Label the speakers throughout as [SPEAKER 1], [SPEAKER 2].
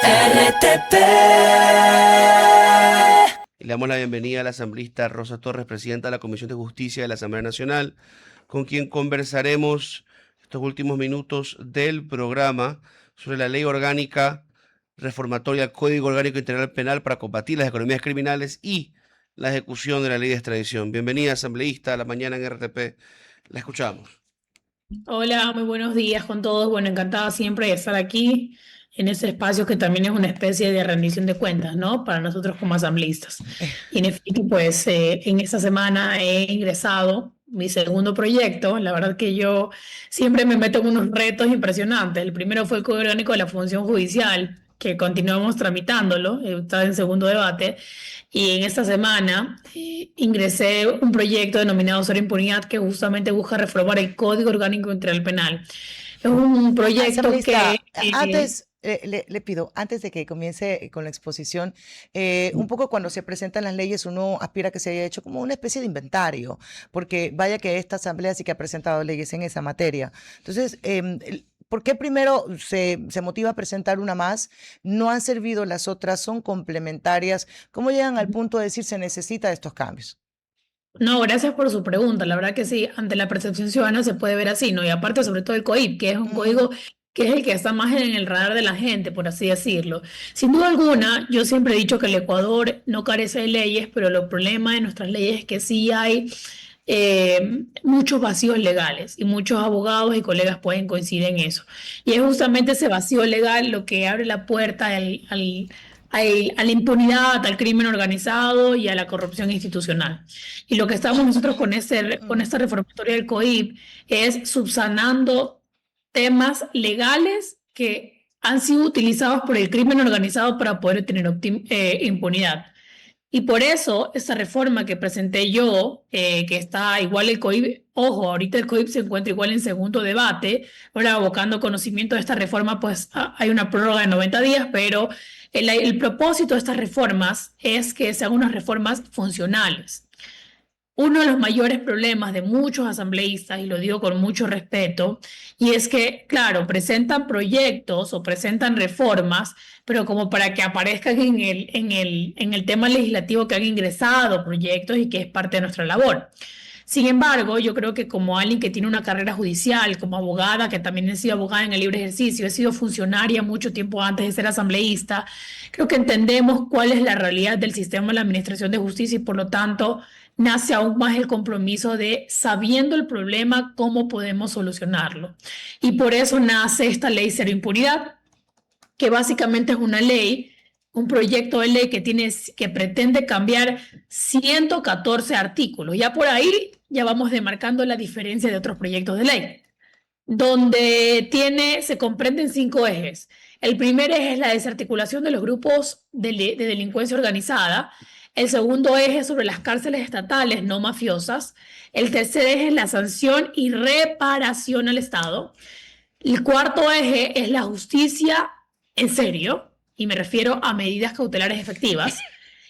[SPEAKER 1] RTP.
[SPEAKER 2] Le damos la bienvenida a la asambleísta Rosa Torres, presidenta de la Comisión de Justicia de la Asamblea Nacional, con quien conversaremos estos últimos minutos del programa sobre la ley orgánica reformatoria al Código Orgánico Integral Penal para combatir las economías criminales y la ejecución de la ley de extradición. Bienvenida, asambleísta, a la mañana en RTP. La escuchamos.
[SPEAKER 3] Hola, muy buenos días con todos. Bueno, encantada siempre de estar aquí en ese espacio que también es una especie de rendición de cuentas, ¿no? Para nosotros como asambleístas. Y en efecto, pues en esta semana he ingresado mi segundo proyecto. La verdad que yo siempre me meto en unos retos impresionantes. El primero fue el Código Orgánico de la Función Judicial, que continuamos tramitándolo, está en segundo debate. Y en esta semana ingresé un proyecto denominado Cero Impunidad que justamente busca reformar el Código Orgánico Integral Penal. Es un proyecto
[SPEAKER 4] Asambleísta,
[SPEAKER 3] que...
[SPEAKER 4] antes, le pido, antes de que comience con la exposición, un poco cuando se presentan las leyes uno aspira a que se haya hecho como una especie de inventario, porque vaya que esta asamblea sí que ha presentado leyes en esa materia. Entonces, ¿por qué primero se motiva a presentar una más? ¿No han servido las otras? ¿Son complementarias? ¿Cómo llegan al punto de decir se necesita estos cambios?
[SPEAKER 3] No, gracias por su pregunta. La verdad que sí, ante la percepción ciudadana se puede ver así, ¿no? Y aparte, sobre todo el COIP, que es un código que es el que está más en el radar de la gente, por así decirlo. Sin duda alguna, yo siempre he dicho que el Ecuador no carece de leyes, pero el problema de nuestras leyes es que sí hay muchos vacíos legales y muchos abogados y colegas pueden coincidir en eso. Y es justamente ese vacío legal lo que abre la puerta a la impunidad, al crimen organizado y a la corrupción institucional. Y lo que estamos nosotros con esta reformatoria del COIP es subsanando temas legales que han sido utilizados por el crimen organizado para poder tener impunidad. Y por eso esta reforma que presenté yo, que está igual el COIP, ojo, ahorita el COIP se encuentra igual en segundo debate, ahora abocando conocimiento de esta reforma, pues hay una prórroga de 90 días, pero el propósito de estas reformas es que sean unas reformas funcionales. Uno de los mayores problemas de muchos asambleístas, y lo digo con mucho respeto, y es que, claro, presentan proyectos o presentan reformas, pero como para que aparezcan en el tema legislativo que han ingresado proyectos y que es parte de nuestra labor. Sin embargo, yo creo que como alguien que tiene una carrera judicial, como abogada, que también he sido abogada en el libre ejercicio, he sido funcionaria mucho tiempo antes de ser asambleísta, creo que entendemos cuál es la realidad del sistema de la administración de justicia y por lo tanto nace aún más el compromiso de, sabiendo el problema, cómo podemos solucionarlo. Y por eso nace esta ley Cero Impunidad, que básicamente es una ley, un proyecto de ley que pretende cambiar 114 artículos. Ya por ahí ya vamos demarcando la diferencia de otros proyectos de ley, donde se comprenden 5 ejes. El primer eje es la desarticulación de los grupos de delincuencia organizada. El segundo eje es sobre las cárceles estatales no mafiosas. El tercer eje es la sanción y reparación al Estado. El cuarto eje es la justicia en serio, y me refiero a medidas cautelares efectivas.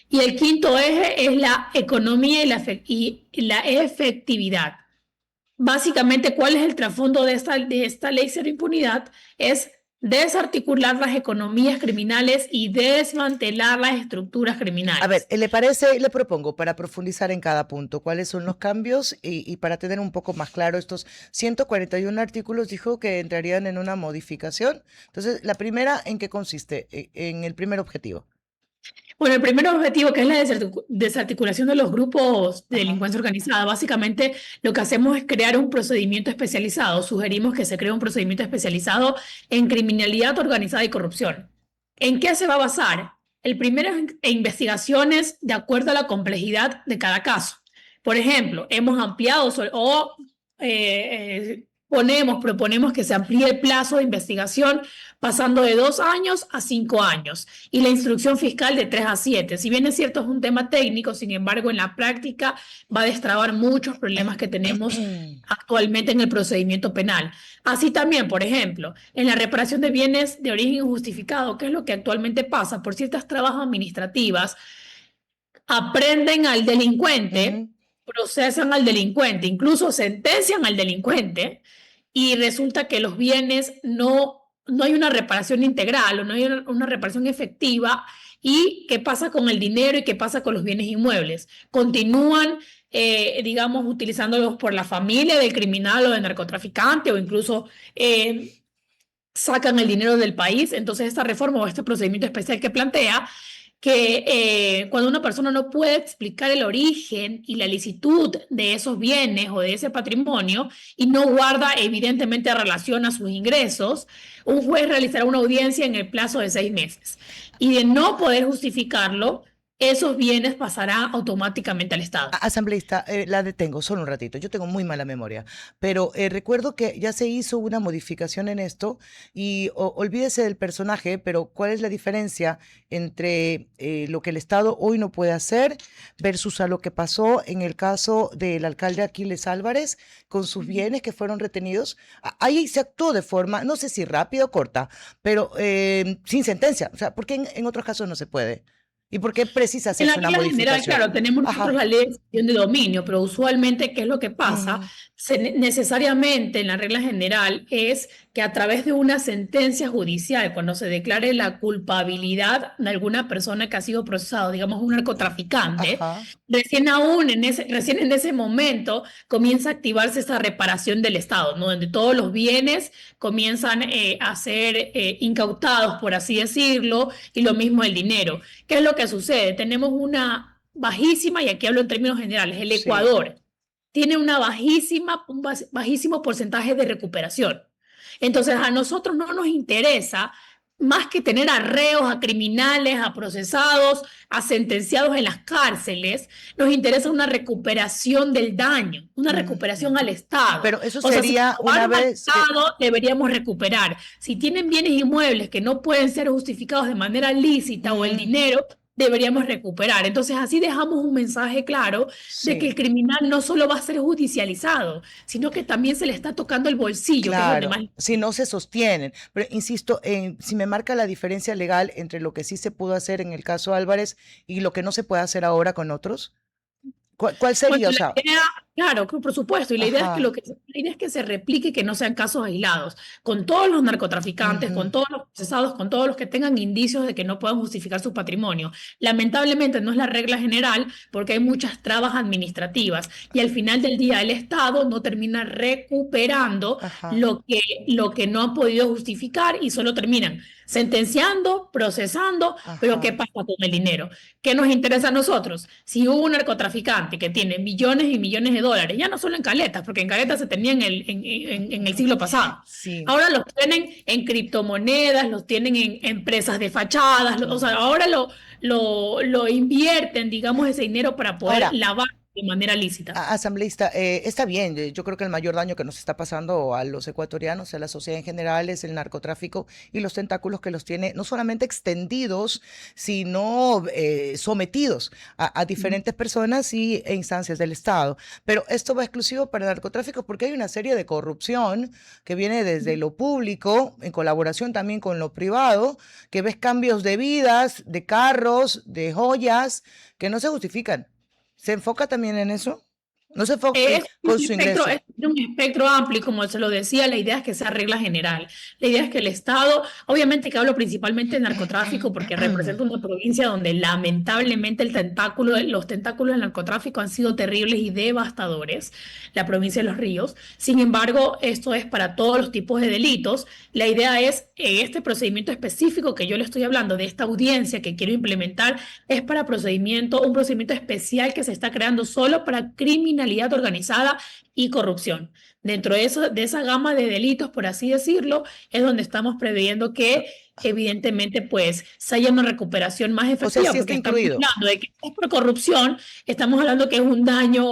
[SPEAKER 3] Y el quinto eje es la economía y la efectividad. Básicamente, ¿cuál es el trasfondo de esta ley Cero Impunidad? Es desarticular las economías criminales y desmantelar las estructuras criminales.
[SPEAKER 4] A ver, ¿le parece? Le propongo para profundizar en cada punto cuáles son los cambios y para tener un poco más claro estos 141 artículos dijo que entrarían en una modificación. Entonces, la primera, ¿en qué consiste? En el primer objetivo.
[SPEAKER 3] Bueno, el primer objetivo, que es la desarticulación de los grupos de delincuencia organizada, básicamente lo que hacemos es crear un procedimiento especializado. Sugerimos que se cree un procedimiento especializado en criminalidad organizada y corrupción. ¿En qué se va a basar? El primero es en investigaciones de acuerdo a la complejidad de cada caso. Por ejemplo, hemos ampliado proponemos que se amplíe el plazo de investigación pasando de 2 años a 5 años y la instrucción fiscal de 3 a 7. Si bien es cierto, es un tema técnico, sin embargo, en la práctica va a destrabar muchos problemas que tenemos actualmente en el procedimiento penal. Así también, por ejemplo, en la reparación de bienes de origen injustificado, que es lo que actualmente pasa por ciertas trabas administrativas, aprenden al delincuente, procesan al delincuente, incluso sentencian al delincuente, y resulta que los bienes no no hay una reparación integral o no hay una reparación efectiva. ¿Y qué pasa con el dinero y qué pasa con los bienes inmuebles? Continúan, digamos, utilizándolos por la familia del criminal o del narcotraficante, o incluso sacan el dinero del país. Entonces esta reforma o este procedimiento especial que plantea que cuando una persona no puede explicar el origen y la licitud de esos bienes o de ese patrimonio y no guarda evidentemente relación a sus ingresos, un juez realizará una audiencia en el plazo de 6 meses. Y de no poder justificarlo, esos bienes pasarán automáticamente al Estado.
[SPEAKER 4] Asambleísta, la detengo solo un ratito. Yo tengo muy mala memoria, pero recuerdo que ya se hizo una modificación en esto y olvídese del personaje, pero ¿cuál es la diferencia entre lo que el Estado hoy no puede hacer versus a lo que pasó en el caso del alcalde Aquiles Álvarez con sus bienes que fueron retenidos? Ahí se actuó de forma, no sé si rápida o corta, pero sin sentencia. O sea, ¿por qué en otros casos no se puede? ¿Y por qué precisa
[SPEAKER 3] En la
[SPEAKER 4] hacerse una
[SPEAKER 3] regla general,
[SPEAKER 4] modificación?
[SPEAKER 3] claro, tenemos nosotros
[SPEAKER 4] Ajá.
[SPEAKER 3] la ley de extinción de dominio, pero usualmente, ¿qué es lo que pasa? Necesariamente en la regla general es que a través de una sentencia judicial, cuando se declare la culpabilidad de alguna persona que ha sido procesado, digamos un narcotraficante,
[SPEAKER 4] Ajá.
[SPEAKER 3] recién en ese momento comienza a activarse esa reparación del Estado, ¿no? Donde todos los bienes comienzan a ser incautados, por así decirlo, y lo mismo el dinero. ¿Qué es lo que sucede? Tenemos una bajísima, y aquí hablo en términos generales, el
[SPEAKER 4] Sí.
[SPEAKER 3] Ecuador tiene un bajísimo porcentaje de recuperación. Entonces a nosotros no nos interesa más que tener a reos, a criminales, a procesados, a sentenciados en las cárceles, nos interesa una recuperación del daño, una recuperación al Estado.
[SPEAKER 4] Pero eso
[SPEAKER 3] O sea, si
[SPEAKER 4] sería una
[SPEAKER 3] robaron al
[SPEAKER 4] vez...
[SPEAKER 3] Estado, deberíamos recuperar. Si tienen bienes inmuebles que no pueden ser justificados de manera lícita o el dinero, deberíamos recuperar. Entonces así dejamos un mensaje claro de que el
[SPEAKER 4] Sí,
[SPEAKER 3] criminal no solo va a ser judicializado, sino que también se le está tocando el bolsillo, que es donde
[SPEAKER 4] claro,
[SPEAKER 3] más...
[SPEAKER 4] si no se sostienen. Pero insisto, si me marca la diferencia legal entre lo que sí se pudo hacer en el caso Álvarez y lo que no se puede hacer ahora con otros, ¿cuál sería?
[SPEAKER 3] Bueno,
[SPEAKER 4] O
[SPEAKER 3] la
[SPEAKER 4] sea,
[SPEAKER 3] idea, claro, que por supuesto, y la idea es que
[SPEAKER 4] ajá.
[SPEAKER 3] la idea es que se replique, que no sean casos aislados, con todos los narcotraficantes, con
[SPEAKER 4] Ujú.
[SPEAKER 3] todos los procesados, con todos los que tengan indicios de que no puedan justificar su patrimonio. Lamentablemente no es la regla general porque hay muchas trabas administrativas y al final del día el Estado no termina recuperando
[SPEAKER 4] Ajá.
[SPEAKER 3] lo que no han podido justificar y solo terminan sentenciando, procesando, pero ¿qué
[SPEAKER 4] Ajá.
[SPEAKER 3] pasa con el dinero? ¿Qué nos interesa a nosotros? Si hubo un narcotraficante que tiene millones y millones de dólares, ya no solo en caletas, porque en caletas se tenían en el siglo pasado.
[SPEAKER 4] Sí.
[SPEAKER 3] Ahora los tienen en criptomonedas, los tienen en empresas de fachadas, o sea, ahora lo invierten, digamos, ese dinero para poder
[SPEAKER 4] Ahora,
[SPEAKER 3] lavar de manera lícita.
[SPEAKER 4] Asambleísta, está bien, yo creo que el mayor daño que nos está pasando a los ecuatorianos, a la sociedad en general, es el narcotráfico y los tentáculos que los tiene no solamente extendidos, sino sometidos a diferentes personas e instancias del Estado. Pero esto va exclusivo para el narcotráfico porque hay una serie de corrupción que viene desde lo público, en colaboración también con lo privado, que ves cambios de vidas, de carros, de joyas, que no se justifican. ¿Se enfoca también en eso? No se enfoca con su ingreso.
[SPEAKER 3] Es un espectro amplio y como se lo decía, la idea es que sea regla general. La idea es que el Estado, obviamente que hablo principalmente de narcotráfico porque represento una provincia donde lamentablemente los tentáculos del narcotráfico han sido terribles y devastadores, la provincia de Los Ríos. Sin embargo, esto es para todos los tipos de delitos. La idea es, este procedimiento específico que yo le estoy hablando, de esta audiencia que quiero implementar, es para un procedimiento especial que se está creando solo para criminalidad organizada y corrupción. Dentro de esa gama de delitos, por así decirlo, es donde estamos previendo que evidentemente pues se haya una recuperación más
[SPEAKER 4] O sea,
[SPEAKER 3] efectiva,
[SPEAKER 4] sí está
[SPEAKER 3] porque estamos
[SPEAKER 4] incluido.
[SPEAKER 3] hablando de que es por corrupción, estamos hablando que es un daño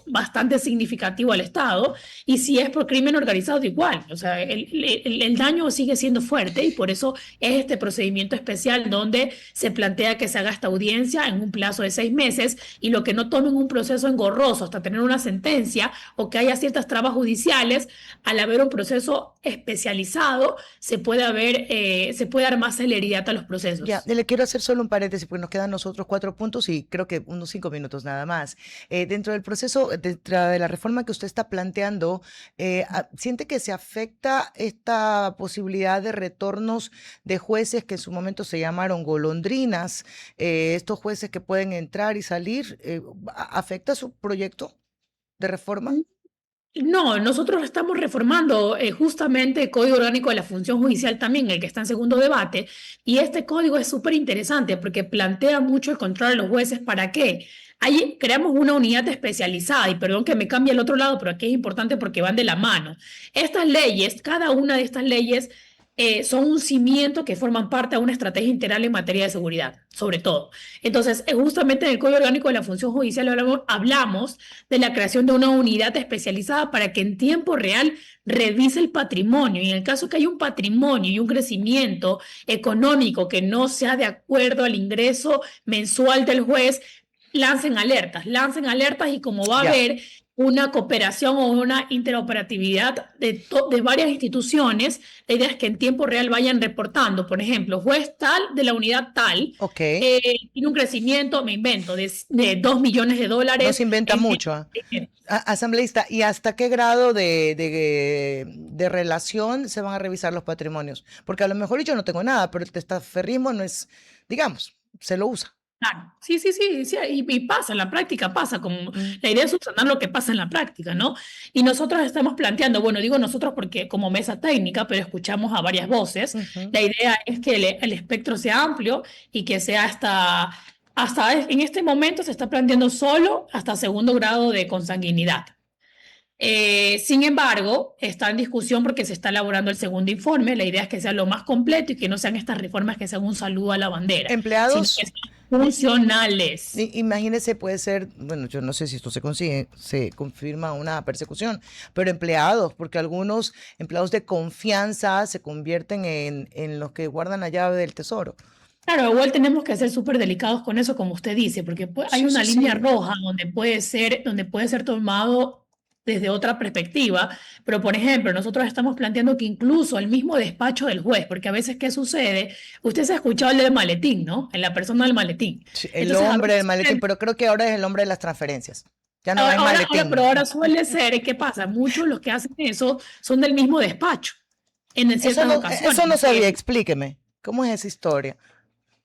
[SPEAKER 3] bastante significativo al Estado, y si es por crimen organizado igual, o sea, el daño sigue siendo fuerte y por eso es este procedimiento especial donde se plantea que se haga esta audiencia en un plazo de 6 meses y lo que no tomen un proceso engorroso hasta tener una sentencia o que haya ciertas trabas judiciales judiciales, al haber un proceso especializado, se puede dar más celeridad a los
[SPEAKER 4] Ya,
[SPEAKER 3] procesos.
[SPEAKER 4] le quiero hacer solo un paréntesis porque nos quedan nosotros 4 puntos y creo que unos 5 minutos nada más. Dentro del proceso, dentro de la reforma que usted está planteando, ¿siente que se afecta esta posibilidad de retornos de jueces que en su momento se llamaron golondrinas? Estos jueces que pueden entrar y salir, ¿afecta su proyecto de reforma?
[SPEAKER 3] No, nosotros estamos reformando justamente el Código Orgánico de la Función Judicial también, el que está en segundo debate, y este código es súper interesante porque plantea mucho el control de los jueces. ¿Para qué? Ahí creamos una unidad especializada, y perdón que me cambie al otro lado, pero aquí es importante porque van de la mano. Estas leyes, cada una de estas leyes son un cimiento que forman parte de una estrategia integral en materia de seguridad, sobre todo. Entonces, justamente en el Código Orgánico de la Función Judicial hablamos de la creación de una unidad especializada para que en tiempo real revise el patrimonio. Y en el caso que hay un patrimonio y un crecimiento económico que no sea de acuerdo al ingreso mensual del juez, lancen alertas, y como va a
[SPEAKER 4] Ya.
[SPEAKER 3] haber una cooperación o una interoperatividad de varias instituciones, la idea es que en tiempo real vayan reportando. Por ejemplo, juez tal de la unidad tal
[SPEAKER 4] Ok.
[SPEAKER 3] tiene un crecimiento, me invento, de 2 millones de
[SPEAKER 4] No
[SPEAKER 3] dólares.
[SPEAKER 4] se inventa mucho. Asambleísta, ¿y hasta qué grado de relación se van a revisar los patrimonios? Porque a lo mejor yo no tengo nada, pero el testaferrismo no es, digamos, se lo usa.
[SPEAKER 3] Claro, sí, y pasa, en la práctica pasa, como la idea es subsanar lo que pasa en la práctica, ¿no? Y nosotros estamos planteando, bueno, digo nosotros porque como mesa técnica, pero escuchamos a varias voces, la idea es que el espectro sea amplio y que sea hasta en este momento se está planteando solo hasta segundo grado de consanguinidad. Sin embargo, está en discusión porque se está elaborando el segundo informe. La idea es que sea lo más completo y que no sean estas reformas que sean un saludo a la bandera, sino
[SPEAKER 4] Empleados,
[SPEAKER 3] que sean funcionales.
[SPEAKER 4] imagínese, puede ser, bueno, yo no sé si esto se consigue, se confirma una persecución, pero empleados, porque algunos empleados de confianza se convierten en los que guardan la llave del tesoro.
[SPEAKER 3] Claro, igual tenemos que ser súper delicados con eso, como usted dice, porque hay
[SPEAKER 4] Sí,
[SPEAKER 3] una
[SPEAKER 4] sí,
[SPEAKER 3] línea
[SPEAKER 4] sí.
[SPEAKER 3] roja donde puede ser tomado desde otra perspectiva. Pero, por ejemplo, nosotros estamos planteando que incluso el mismo despacho del juez, porque a veces, ¿qué sucede? Usted se ha escuchado el del maletín, ¿no? En la persona del maletín.
[SPEAKER 4] Sí, el
[SPEAKER 3] Entonces, a
[SPEAKER 4] hombre del
[SPEAKER 3] veces
[SPEAKER 4] maletín, pero creo que ahora es el hombre de las transferencias. Ya no es maletín.
[SPEAKER 3] pero ahora suele ser, ¿qué pasa? Muchos de los que hacen eso son del mismo despacho, en ciertas ocasiones.
[SPEAKER 4] Eso no sabía, explíqueme. ¿Cómo es esa historia?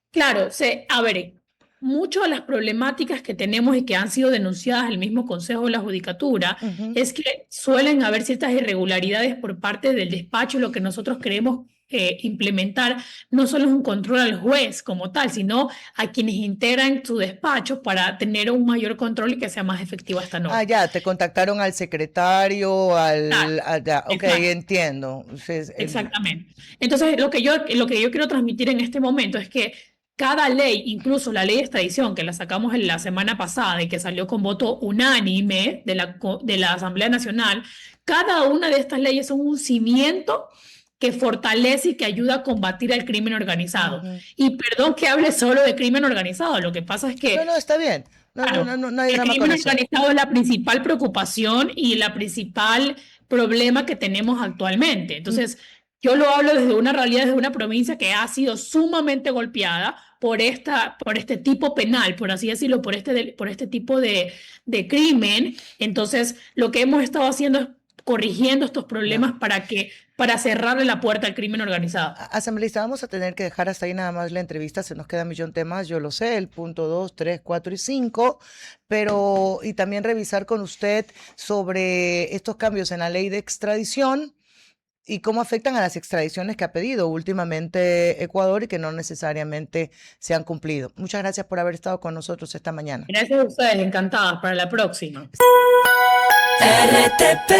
[SPEAKER 3] Claro, a ver, muchas de las problemáticas que tenemos y que han sido denunciadas al mismo Consejo de la Judicatura es que suelen haber ciertas irregularidades por parte del despacho. Lo que nosotros queremos implementar no solo es un control al juez como tal, sino a quienes integran su despacho para tener un mayor control y que sea más efectiva esta norma.
[SPEAKER 4] Ah, ya, te contactaron al secretario,
[SPEAKER 3] Claro,
[SPEAKER 4] ok,
[SPEAKER 3] exacto.
[SPEAKER 4] entiendo.
[SPEAKER 3] Exactamente. Entonces, lo que yo quiero transmitir en este momento es que cada ley, incluso la ley de extradición, que la sacamos en la semana pasada y que salió con voto unánime de la Asamblea Nacional, cada una de estas leyes son un cimiento que fortalece y que ayuda a combatir el crimen organizado. Y perdón que hable solo de crimen organizado, lo que pasa es que
[SPEAKER 4] No, está bien. No hay
[SPEAKER 3] el
[SPEAKER 4] drama con
[SPEAKER 3] crimen
[SPEAKER 4] eso.
[SPEAKER 3] organizado es la principal preocupación y la principal problema que tenemos actualmente. Entonces, yo lo hablo desde una realidad, desde una provincia que ha sido sumamente golpeada por este tipo penal, por así decirlo, por este tipo de crimen. Entonces, lo que hemos estado haciendo es corrigiendo estos problemas para cerrarle la puerta al crimen organizado.
[SPEAKER 4] Asambleísta, vamos a tener que dejar hasta ahí nada más la entrevista, se nos queda un millón de temas, yo lo sé, el punto 2, 3, 4 y 5, pero y también revisar con usted sobre estos cambios en la ley de extradición y cómo afectan a las extradiciones que ha pedido últimamente Ecuador y que no necesariamente se han cumplido. Muchas gracias por haber estado con nosotros esta mañana.
[SPEAKER 3] Gracias a ustedes, encantadas. Para la próxima.
[SPEAKER 1] RTP